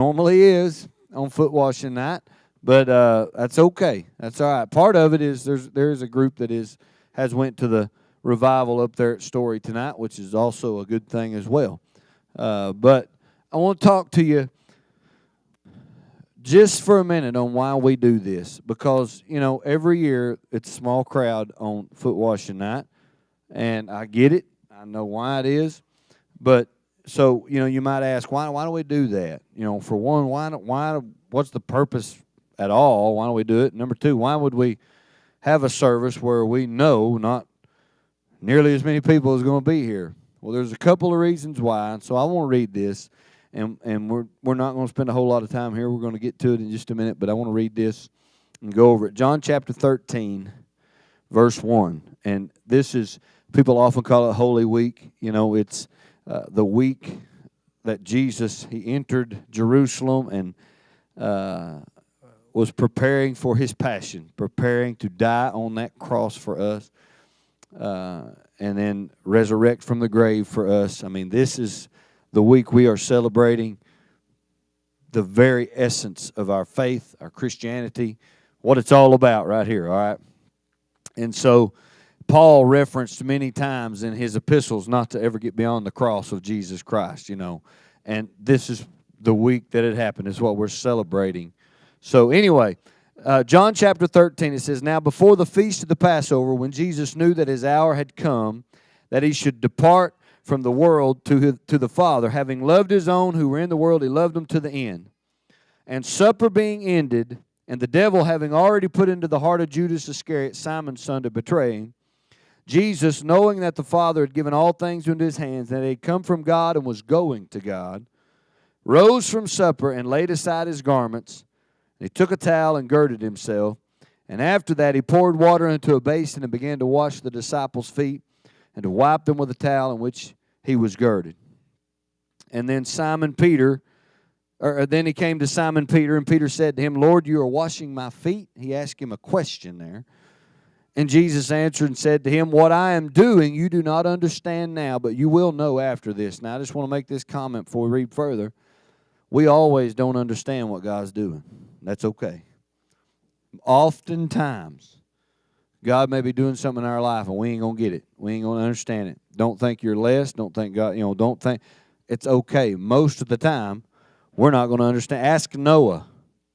Normally is on foot washing night, but that's okay. That's all right. Part of it is there's a group that has went to the revival up there at Story tonight, which is also a good thing as well. But I want to talk to you just for a minute on why we do this, because every year it's a small crowd on foot washing night, and I get it. I know why it is, but so you might ask, why do we do that? For one, why what's the purpose at all? Why do we do it? Number two, why would we have a service where we know not nearly as many people is going to be here? Well, there's a couple of reasons why, and so I want to read this, and we're not going to spend a whole lot of time here. We're going to get to it in just a minute, but I want to read this and go over it. John chapter 13, verse 1, and this is, people often call it Holy Week. It's the week that Jesus, he entered Jerusalem and was preparing for his passion, preparing to die on that cross for us, and then resurrect from the grave for us. I mean, this is the week we are celebrating the very essence of our faith, our Christianity, what it's all about right here, all right? And so Paul referenced many times in his epistles not to ever get beyond the cross of Jesus Christ, and this is the week that it happened. Is what we're celebrating. So anyway, John chapter 13, it says, "Now before the feast of the Passover, when Jesus knew that his hour had come, that he should depart from the world to the Father, having loved his own who were in the world, he loved them to the end. And supper being ended, and the devil having already put into the heart of Judas Iscariot, Simon's son, to betray him, Jesus, knowing that the Father had given all things into his hands, and that he had come from God and was going to God, rose from supper and laid aside his garments. And he took a towel and girded himself. And after that he poured water into a basin and began to wash the disciples' feet and to wipe them with the towel in which he was girded. And then then he came to Simon Peter, and Peter said to him, Lord, you are washing my feet? He asked him a question there. And Jesus answered and said to him, what I am doing you do not understand now, but you will know after this. Now I just want to make this comment before we read further. We always don't understand what God's doing. That's okay. Oftentimes, God may be doing something in our life and we ain't going to get it. We ain't going to understand it. Don't think you're less. Don't think God, don't think. It's okay. Most of the time, we're not going to understand. Ask Noah.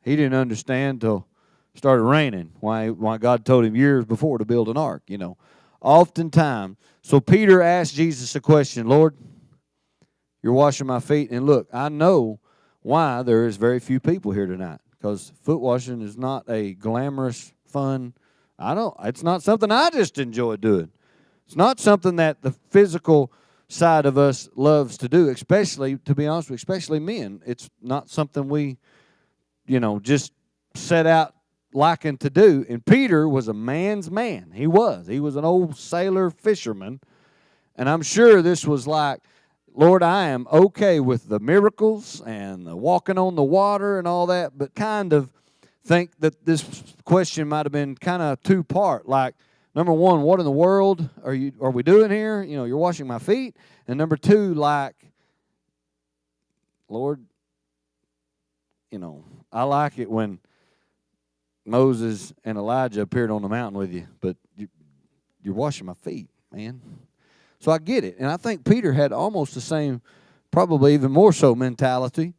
He didn't understand until it started raining. Why God told him years before to build an ark, Oftentimes. So Peter asked Jesus a question, Lord, you're washing my feet. And look, I know why there is very few people here tonight. Because foot washing is not a glamorous, fun, it's not something I just enjoy doing. It's not something that the physical side of us loves to do, especially, to be honest with you, especially men. It's not something we, just set out liking to do. And Peter was a man's man. He was an old sailor fisherman. And I'm sure this was like, Lord, I am okay with the miracles and the walking on the water and all that, but kind of think that this question might have been kind of two-part. Like, number one, what in the world are we doing here? You're washing my feet. And number two, like, Lord, I like it when Moses and Elijah appeared on the mountain with you, but you're washing my feet, man. So I get it. And I think Peter had almost the same, probably even more so, mentality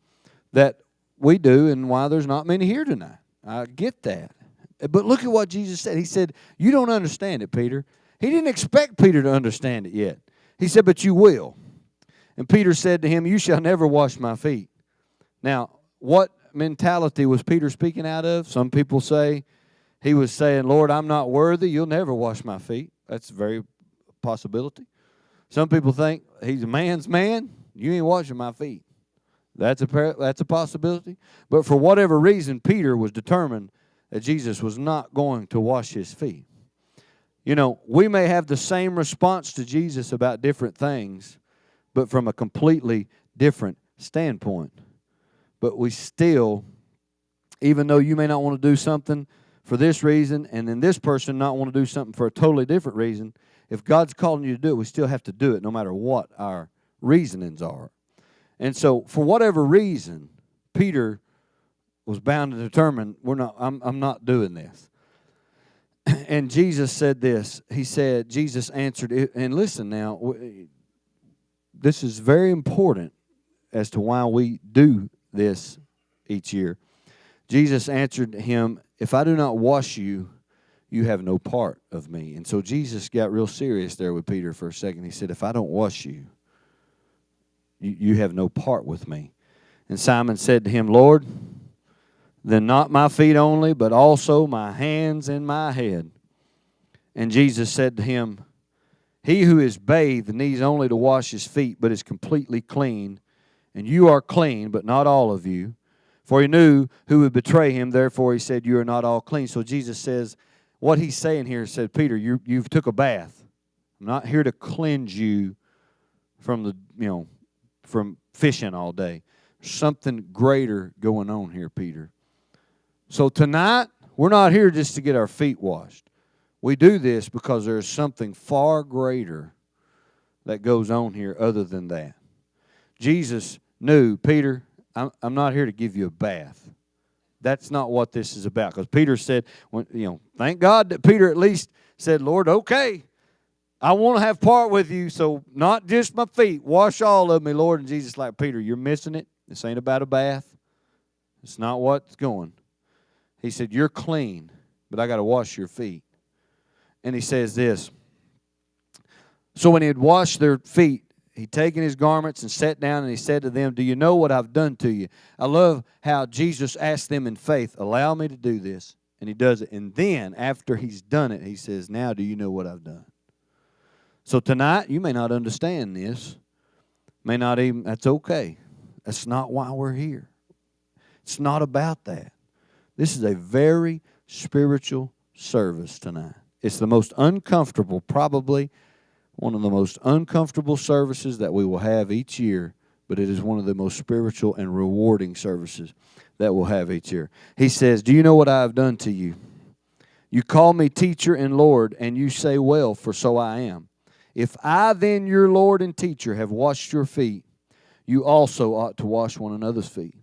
that we do and why there's not many here tonight. I get that. But look at what Jesus said. He said, you don't understand it, Peter. He didn't expect Peter to understand it yet. He said, but you will. And Peter said to him, you shall never wash my feet. Now, what mentality was Peter speaking out of? Some people say he was saying, Lord, I'm not worthy. You'll never wash my feet. That's a very possibility. Some people think he's a man's man. You ain't washing my feet. That's a possibility. But for whatever reason, Peter was determined that Jesus was not going to wash his feet. We may have the same response to Jesus about different things, but from a completely different standpoint. But we still, even though you may not want to do something for this reason, and then this person not want to do something for a totally different reason, if God's calling you to do it, we still have to do it no matter what our reasonings are. And so, for whatever reason, Peter was bound and determined, I'm not doing this. And Jesus said this. He said, Jesus answered, and listen now, this is very important as to why we do this each year. Jesus answered him, if I do not wash you, you have no part of me. And so Jesus got real serious there with Peter for a second. He said, if I don't wash you, you have no part with me. And Simon said to him, Lord, then not my feet only, but also my hands and my head. And Jesus said to him, he who is bathed needs only to wash his feet, but is completely clean. And you are clean, but not all of you. For he knew who would betray him, therefore he said, you are not all clean. So Jesus says, what he's saying here, said, Peter, you've took a bath. I'm not here to cleanse you from from fishing all day. There's something greater going on here, Peter. So tonight, we're not here just to get our feet washed. We do this because there's something far greater that goes on here other than that. Jesus knew, Peter, I'm not here to give you a bath. That's not what this is about. Because Peter said, thank God that Peter at least said, Lord, okay, I want to have part with you, so not just my feet. Wash all of me, Lord. And Jesus like, Peter, you're missing it. This ain't about a bath. It's not what's going. He said, you're clean, but I got to wash your feet. And he says this. So when he had washed their feet, he'd taken his garments and sat down, and he said to them, do you know what I've done to you? I love how Jesus asked them in faith, allow me to do this. And he does it. And then, after he's done it, he says, now do you know what I've done? So tonight, you may not understand this. May not even, that's okay. That's not why we're here. It's not about that. This is a very spiritual service tonight. It's the most uncomfortable, probably one of the most uncomfortable services that we will have each year, but it is one of the most spiritual and rewarding services that we'll have each year. He says, do you know what I have done to you? You call me teacher and Lord, and you say, well, for so I am. If I then, your Lord and teacher, have washed your feet, you also ought to wash one another's feet.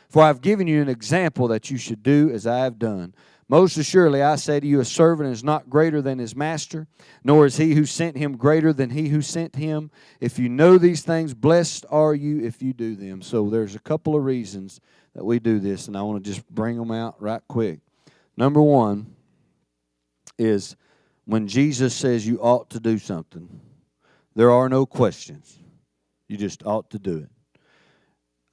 For I have given you an example that you should do as I have done. Most assuredly, I say to you, a servant is not greater than his master, nor is he who sent him greater than he who sent him. If you know these things, blessed are you if you do them. So there's a couple of reasons that we do this, and I want to just bring them out right quick. Number one is when Jesus says you ought to do something, there are no questions. You just ought to do it.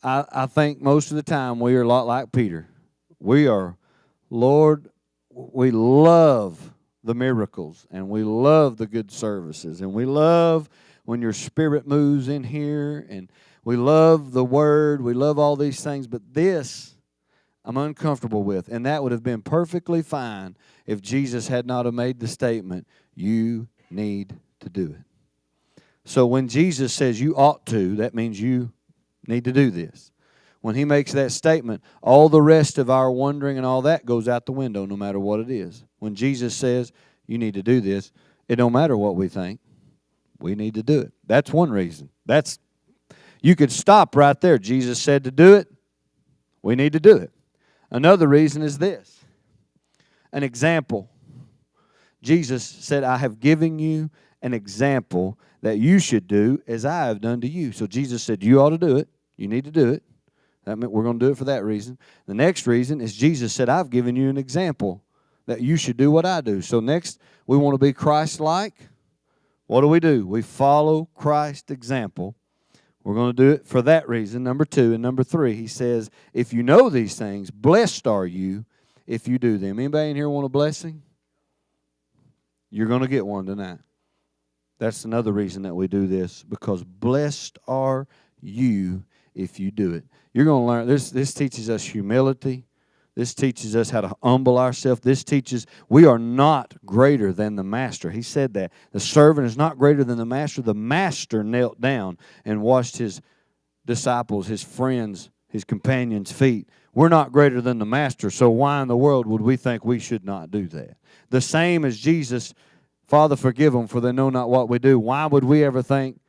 I think most of the time we are a lot like Peter. We are, Lord, we love the miracles, and we love the good services, and we love when your Spirit moves in here, and we love the Word, we love all these things, but this I'm uncomfortable with, and that would have been perfectly fine if Jesus had not have made the statement, you need to do it. So when Jesus says you ought to, that means you need to do this. When he makes that statement, all the rest of our wondering and all that goes out the window no matter what it is. When Jesus says you need to do this, it don't matter what we think. We need to do it. That's one reason. You could stop right there. Jesus said to do it. We need to do it. Another reason is this. An example. Jesus said, I have given you an example that you should do as I have done to you. So Jesus said, you ought to do it. You need to do it. That meant we're going to do it for that reason. The next reason is Jesus said, I've given you an example that you should do what I do. So next, we want to be Christ-like. What do? We follow Christ's example. We're going to do it for that reason, number two. And number three, he says, if you know these things, blessed are you if you do them. Anybody in here want a blessing? You're going to get one tonight. That's another reason that we do this, because blessed are you if you do it. You're going to learn. This teaches us humility. This teaches us how to humble ourselves. This teaches we are not greater than the master. He said that. The servant is not greater than the master. The master knelt down and washed his disciples, his friends, his companions' feet. We're not greater than the master, so why in the world would we think we should not do that? The same as Jesus, Father, forgive them, for they know not what we do. Why would we ever think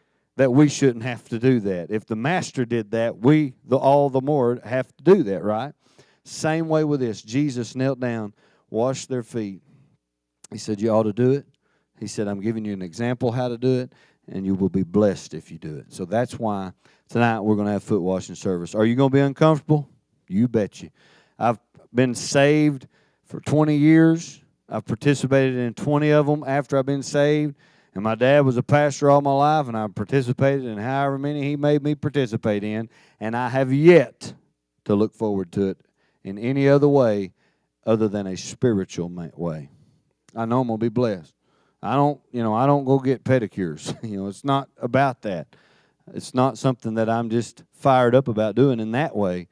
that we shouldn't have to do that. If the master did that, we all the more have to do that, right? Same way with this. Jesus knelt down, washed their feet. He said, you ought to do it. He said, I'm giving you an example how to do it, and you will be blessed if you do it. So that's why tonight we're going to have foot washing service. Are you going to be uncomfortable? You bet you. I've been saved for 20 years. I've participated in 20 of them after I've been saved. And my dad was a pastor all my life, and I participated in however many he made me participate in. And I have yet to look forward to it in any other way other than a spiritual way. I know I'm going to be blessed. I don't go get pedicures. It's not about that. It's not something that I'm just fired up about doing in that way.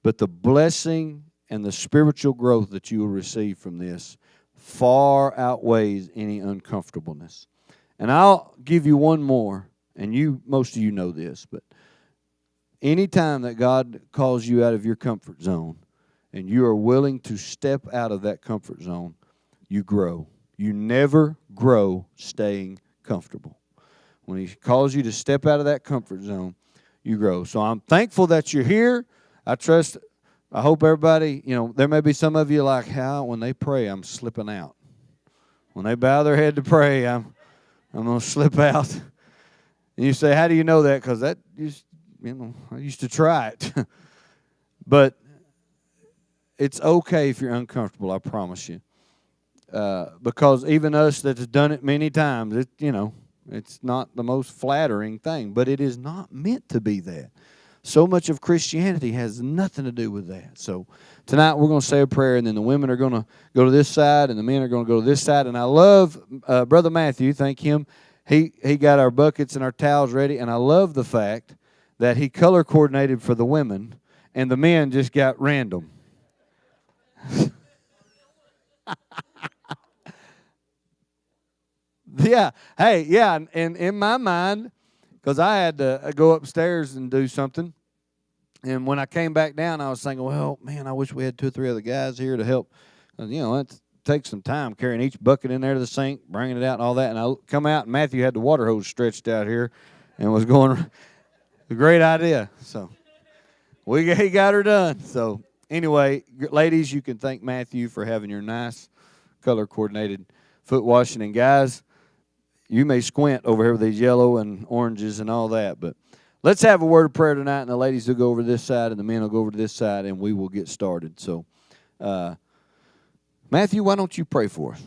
But the blessing and the spiritual growth that you will receive from this far outweighs any uncomfortableness. And I'll give you one more, and most of you know this, but any time that God calls you out of your comfort zone and you are willing to step out of that comfort zone, you grow. You never grow staying comfortable. When He calls you to step out of that comfort zone, you grow. So I'm thankful that you're here. I hope everybody, there may be some of you like, how when they pray, I'm slipping out. When they bow their head to pray, I'm going to slip out. And you say, how do you know that? Because I used to try it. But it's okay if you're uncomfortable, I promise you. Because even us that has done it many times, it's not the most flattering thing. But it is not meant to be that. So much of Christianity has nothing to do with that. So tonight we're going to say a prayer, and then the women are going to go to this side, and the men are going to go to this side. And I love Brother Matthew. Thank him. He got our buckets and our towels ready, and I love the fact that he color coordinated for the women, and the men just got random. Yeah. Hey, yeah, and in my mind, because I had to go upstairs and do something. And when I came back down, I was thinking, well, man, I wish we had 2 or 3 other guys here to help. It takes some time carrying each bucket in there to the sink, bringing it out and all that. And I come out, and Matthew had the water hose stretched out here and was going, a great idea. So he got her done. So anyway, ladies, you can thank Matthew for having your nice color-coordinated foot washing. And guys, you may squint over here with these yellow and oranges and all that, but let's have a word of prayer tonight, and the ladies will go over to this side, and the men will go over to this side, and we will get started. So, Matthew, why don't you pray for us?